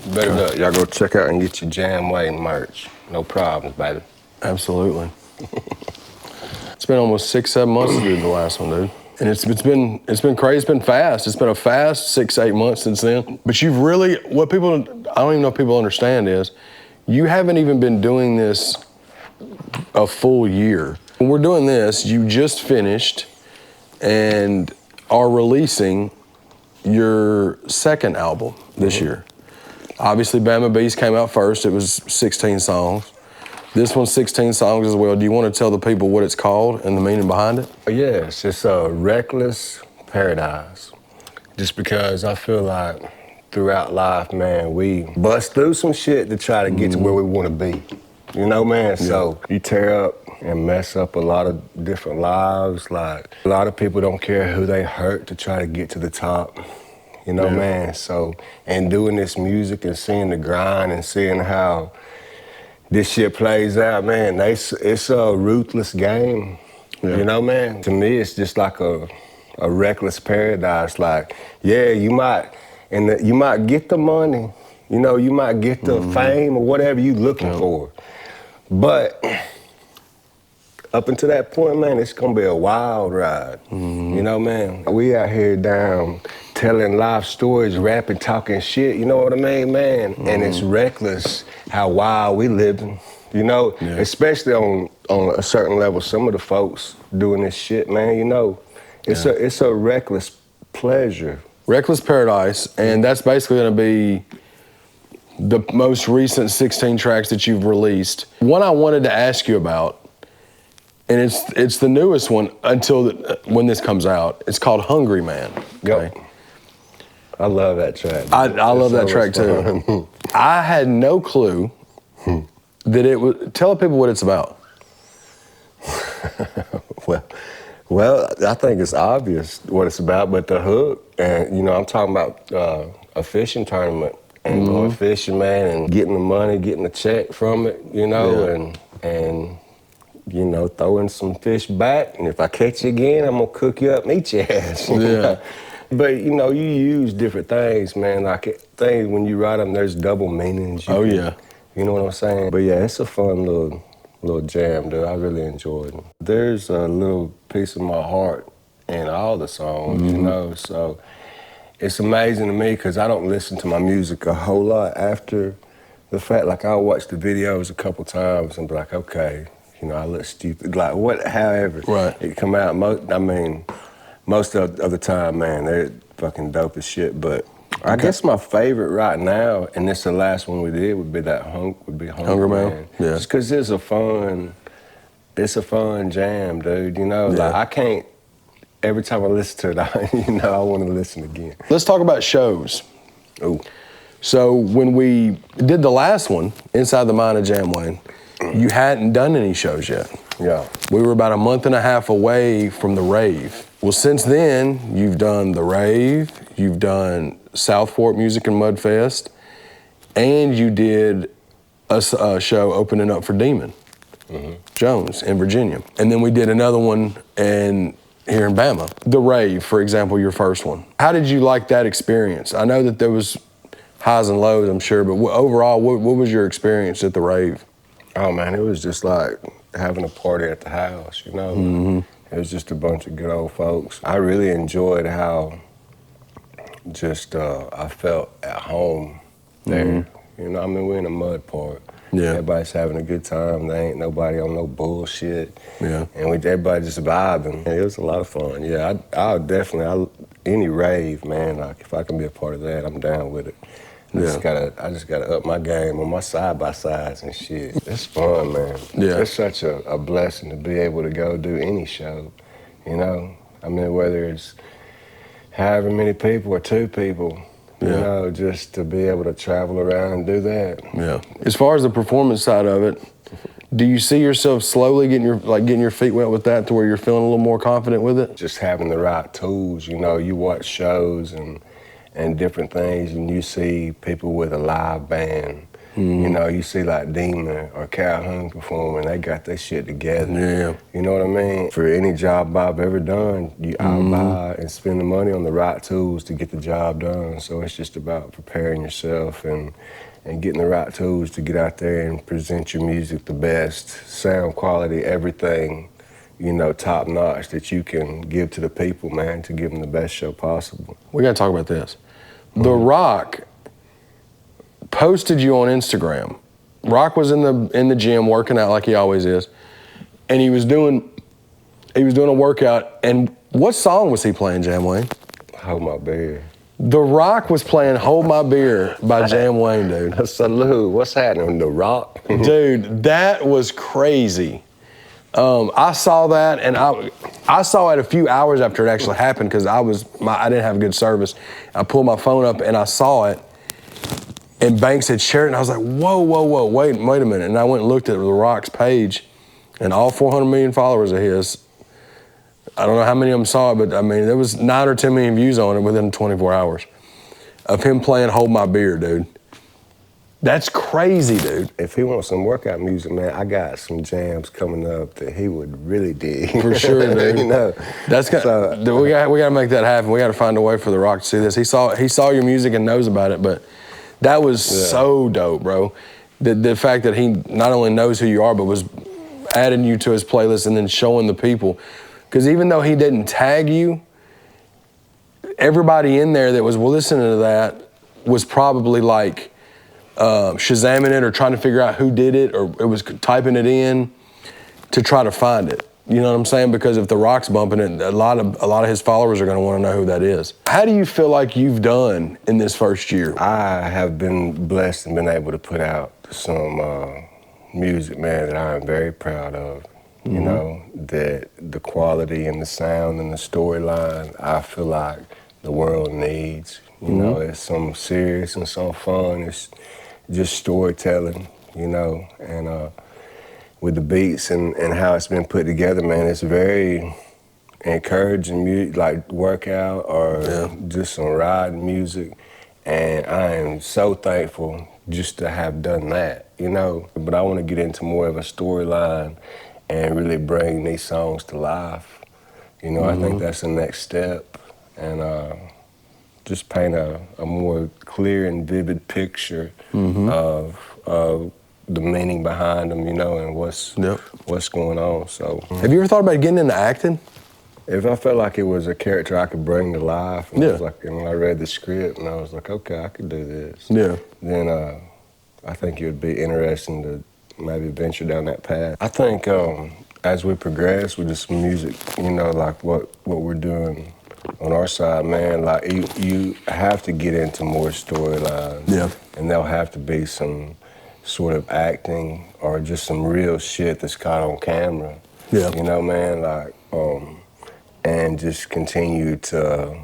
Better luck. Y'all go check out and get your JamWayne merch. No problems, baby. Absolutely. It's been almost 6-7 months to do the last one, dude. And it's been crazy. It's been fast. It's been a fast 6-8 months since then. But you've really, I don't even know if people understand is, you haven't even been doing this a full year. When we're doing this, you just finished and are releasing your second album this year. Obviously, Bama Beast came out first. It was 16 songs. This one's 16 songs as well. Do you want to tell the people what it's called and the meaning behind it? Yes, it's a Reckless Paradise. Just because I feel like throughout life, man, we bust through some shit to try to get to where we want to be. You know, man? Yeah. So you tear up and mess up a lot of different lives. Like, a lot of people don't care who they hurt to try to get to the top. You know, man? So, and doing this music and seeing the grind and seeing how this shit plays out, man, it's a ruthless game. Yeah. You know, man? To me, it's just like a reckless paradise. Like, yeah, you might get the money, you know, you might get the fame or whatever you looking for. But up until that point, man, it's gonna be a wild ride. You know, man? We out here down telling life stories, rapping, talking shit, you know what I mean, man? And it's reckless how wild we living, you know? Especially on a certain level, some of the folks doing this shit, man, you know? It's a reckless pleasure. Reckless Paradise, and that's basically gonna be the most recent 16 tracks that you've released. One I wanted to ask you about, and it's the newest one until when this comes out. It's called Hungry Man. Okay? Yep. I love that track. I love that track too. I had no clue that it was. Tell people what it's about. Well, I think it's obvious what it's about, but the hook, and you know, I'm talking about a fishing tournament and going fishing, man, and getting the money, getting the check from it, you know, and you know, throwing some fish back, and if I catch you again, I'm gonna cook you up and eat your ass. But you know, you use different things, man. Like things when you write them, there's double meanings. You know what I'm saying? But yeah, it's a fun little jam, dude. I really enjoyed it. There's a little piece of my heart in all the songs, you know. So it's amazing to me because I don't listen to my music a whole lot after the fact. Like I'll watch the videos a couple times and be like, okay, you know, I look stupid. Like however it come out. Most of the time, man, they're fucking dope as shit. But I guess my favorite right now, and this the last one we did, would be Hungry Man. Yeah. Just because it's a fun jam, dude. You know, like I can't. Every time I listen to it, you know, I want to listen again. Let's talk about shows. Ooh. So when we did the last one, Inside the Mind of JamWayne, you hadn't done any shows yet. Yeah. We were about a month and a half away from the rave. Well, since then, you've done the rave, you've done South Fork Music and Mud Fest, and you did a show opening up for Demon Jones in Virginia. And then we did another one here in Bama. The rave, for example, your first one. How did you like that experience? I know that there was highs and lows, I'm sure, but overall, what was your experience at the rave? Oh man, it was just like having a party at the house, you know? It was just a bunch of good old folks. I really enjoyed how just I felt at home there. You know, I mean, we're in a mud park. Yeah. Everybody's having a good time. There ain't nobody on no bullshit. Yeah. And everybody just vibing. It was a lot of fun. Yeah, I'll definitely, any rave, man, like if I can be a part of that, I'm down with it. I just gotta up my game on my side-by-sides and shit. It's fun, man. Yeah. It's such a blessing to be able to go do any show, you know? I mean, whether it's however many people or 2 people, you know, just to be able to travel around and do that. Yeah. As far as the performance side of it, do you see yourself slowly getting your feet wet with that to where you're feeling a little more confident with it? Just having the right tools, you know, you watch shows and different things, and you see people with a live band You know, you see like Demon or Calhoun performing, they got their shit together. Yeah. You know what I mean? For any job I've ever done, I'll buy and spend the money on the right tools to get the job done. So it's just about preparing yourself and getting the right tools to get out there and present your music the best, sound quality, everything, you know, top notch that you can give to the people, man, to give them the best show possible. We gotta talk about this. The Rock posted you on Instagram. Rock was in the gym working out like he always is, and he was doing a workout. And what song was he playing, JamWayne? Hold my beer. The Rock was playing "Hold My Beer" by JamWayne, dude. Salute. What's happening? The Rock? Dude, that was crazy. I saw that, and I saw it a few hours after it actually happened because I didn't have good service. I pulled my phone up and I saw it, and Banks had shared it, and I was like, whoa, wait a minute. And I went and looked at The Rock's page, and all 400 million followers of his, I don't know how many of them saw it, but I mean, there was 9 or 10 million views on it within 24 hours of him playing "Hold My Beer," dude. That's crazy, dude. If he wants some workout music, man, I got some jams coming up that he would really dig. For sure, dude. You know, we gotta make that happen. We gotta find a way for The Rock to see this. He saw your music and knows about it, but that was so dope, bro. The fact that he not only knows who you are, but was adding you to his playlist and then showing the people. Because even though he didn't tag you, everybody in there that was listening to that was probably like Shazamming it or trying to figure out who did it, or it was typing it in to try to find it. You know what I'm saying? Because if The Rock's bumping it, a lot of his followers are going to want to know who that is. How do you feel like you've done in this first year? I have been blessed and been able to put out some music, man, that I am very proud of. You know, that the quality and the sound and the storyline, I feel like the world needs. You know, it's some serious and some fun. It's just storytelling, you know, and with the beats and how it's been put together, man, it's very encouraging music, like workout or just some riding music. And I am so thankful just to have done that, you know. But I want to get into more of a storyline and really bring these songs to life. You know, I think that's the next step. And just paint a more clear and vivid picture of the meaning behind them, you know, and what's going on. So, have you ever thought about getting into acting? If I felt like it was a character I could bring to life, and I was like, and when I read the script, and I was like, okay, I could do this. Then I think it would be interesting to maybe venture down that path. I think as we progress with this music, you know, like what we're doing on our side, man, like you have to get into more storylines. And there'll have to be some sort of acting or just some real shit that's caught on camera. You know, man, like, and just continue to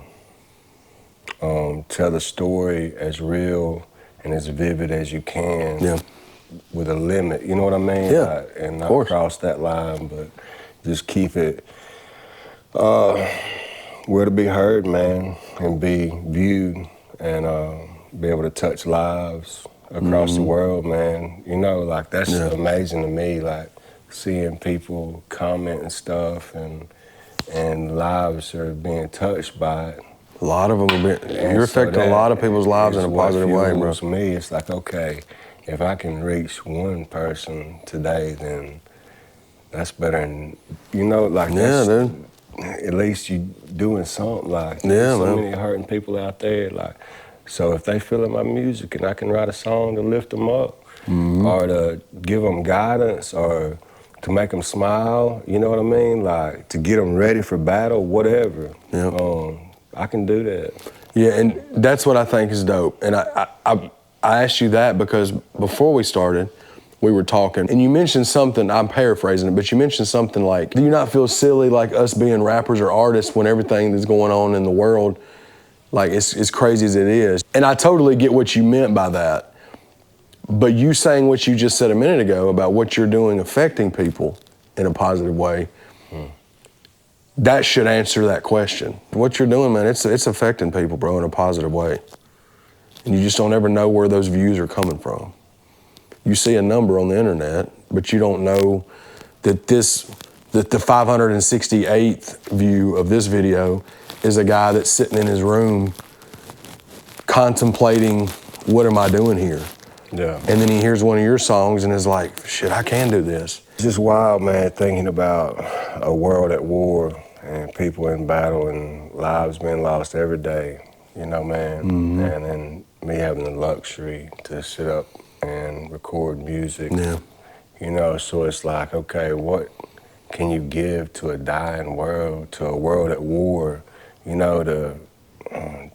tell the story as real and as vivid as you can with a limit, you know what I mean? Like, and not cross that line, but just keep it where to be heard, man, and be viewed and be able to touch lives across the world, man. You know, like that's amazing to me, like seeing people comment and stuff and lives are being touched by it. A lot of them are you're affecting a lot of people's lives in a positive way, bro. For me, it's like, okay, if I can reach one person today, then that's better than, you know, like dude. At least you doing something, like so many hurting people out there, like, so if they feeling my music and I can write a song to lift them up or to give them guidance or to make them smile, you know what I mean? Like to get them ready for battle, whatever. I can do that. Yeah, and that's what I think is dope. And I asked you that because before we started, we were talking, and you mentioned something, I'm paraphrasing it, but you mentioned something like, do you not feel silly like us being rappers or artists when everything that's going on in the world, like as crazy as it is? And I totally get what you meant by that. But you saying what you just said a minute ago about what you're doing affecting people in a positive way, that should answer that question. What you're doing, man, it's affecting people, bro, in a positive way. And you just don't ever know where those views are coming from. you see a number on the internet, but you don't know that the 568th view of this video is a guy that's sitting in his room contemplating, what am I doing here? Yeah. And then he hears one of your songs and is like, shit, I can do this. It's just wild, man, thinking about a world at war and people in battle and lives being lost every day, you know, man. Mm-hmm. And then me having the luxury to sit up and record music. Yeah. You know, so it's like, okay, what can you give to a dying world, to a world at war? You know,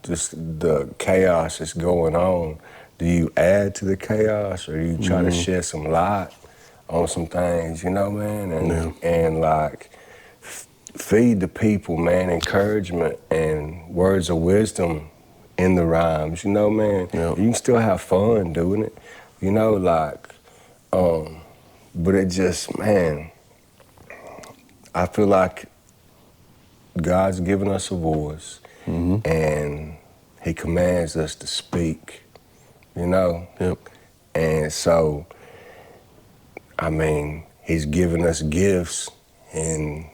just the chaos that's going on. Do you add to the chaos, or you try to shed some light on some things, you know, man? And like, feed the people, man, encouragement and words of wisdom in the rhymes, you know, man? Yeah. You can still have fun doing it, you know, like, but it just, man, I feel like God's given us a voice, and he commands us to speak, you know? Yep. And so, I mean, he's given us gifts, and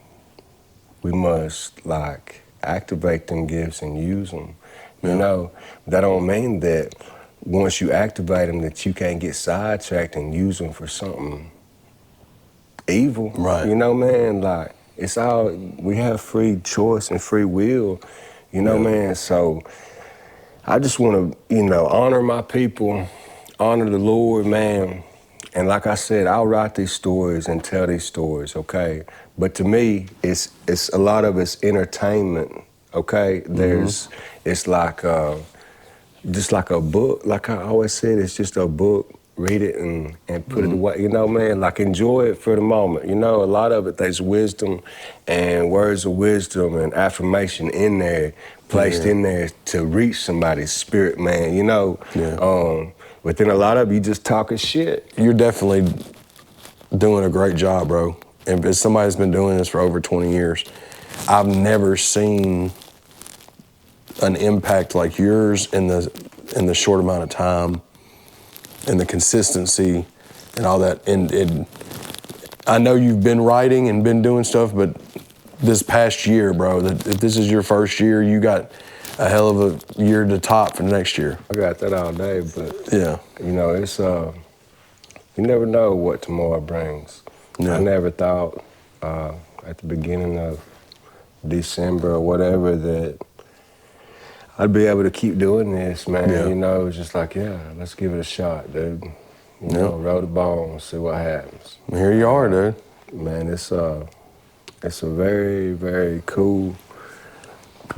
we must, like, activate them gifts and use them, you know? That don't mean that once you activate them that you can't get sidetracked and use them for something evil, right? You know, man, like, it's all, we have free choice and free will, you know, man, so I just want to, you know, honor my people, honor the Lord, man, and like I said, I'll write these stories and tell these stories, okay, but to me, it's a lot of it's entertainment, okay, it's like, just like a book, like I always said, it's just a book. Read it and put it away, you know, man, like enjoy it for the moment. You know, a lot of it, there's wisdom and words of wisdom and affirmation in there, placed in there to reach somebody's spirit, man, you know. But then a lot of you just talking shit. You're definitely doing a great job, bro. And as somebody that's been doing this for over 20 years, I've never seen an impact like yours in the short amount of time, and the consistency and all that. And I know you've been writing and been doing stuff, but this past year, bro, if this is your first year, you got a hell of a year to top for next year. I got that all day, but yeah, you know, it's you never know what tomorrow brings. Yeah. I never thought at the beginning of December or whatever that I'd be able to keep doing this, man. Yeah. You know, it was just like, yeah, let's give it a shot, dude. You know, roll the ball and see what happens. Here you are, dude. Man, it's a very, very cool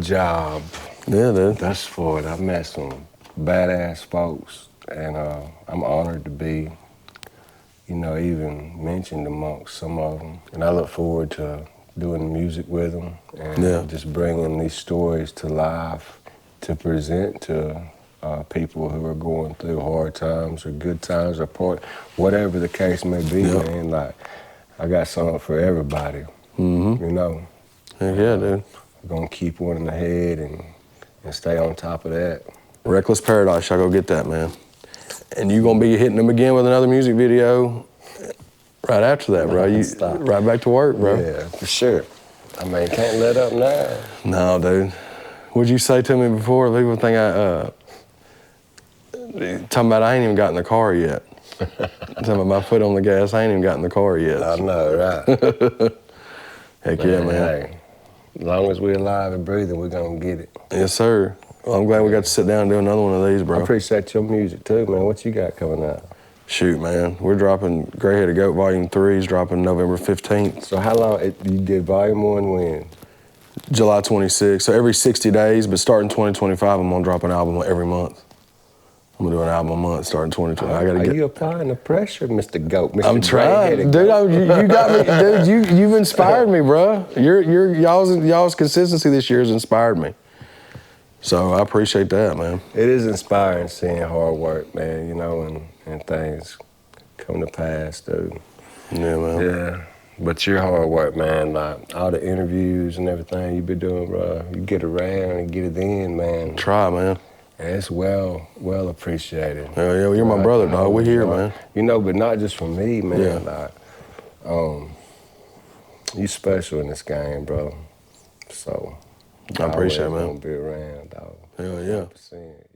job. Yeah, dude. That's for it. I've met some badass folks, and I'm honored to be, you know, even mentioned amongst some of them. And I look forward to doing music with them and just bringing these stories to life to present to people who are going through hard times or good times or whatever the case may be, man. Like, I got something for everybody, you know. Heck yeah, dude. I'm gonna keep one in the head and stay on top of that. Reckless Paradise, y'all go get that, man. And you gonna be hitting them again with another music video right after that, bro. You right back to work, bro. Yeah, for sure. I mean, can't let up now. No, dude. What'd you say to me before? People think talking about I ain't even got in the car yet. Talking about my foot on the gas, I ain't even got in the car yet. I know, right? Heck yeah, man. Hey, as long as we're alive and breathing, we're gonna get it. Yes, sir. Well, I'm glad we got to sit down and do another one of these, bro. I appreciate your music too, man. What you got coming out? Shoot, man. We're dropping Grey Headed Goat Volume 3 is dropping November 15th. So how long, you did Volume 1 when? July 26th. So every 60 days, but starting 2025, I'm gonna drop an album every month. I'm gonna do an album a month starting 2020. Are you applying the pressure, Mr. Goat? Mr. I'm trying, dude. You got me, dude. You've inspired me, bro. Y'all's consistency this year has inspired me. So I appreciate that, man. It is inspiring seeing hard work, man. You know, and things come to pass, dude. Yeah, man. Yeah. But your hard work, man, like all the interviews and everything you been doing, bro, you get around and get it in, man. Try, man. And it's well appreciated. Hell yeah, you're my brother, dog. We here, man. You know, but not just from me, man. Yeah. Like, you special in this game, bro. So I appreciate it, man. Gonna be around, dog. Hell yeah. 100%.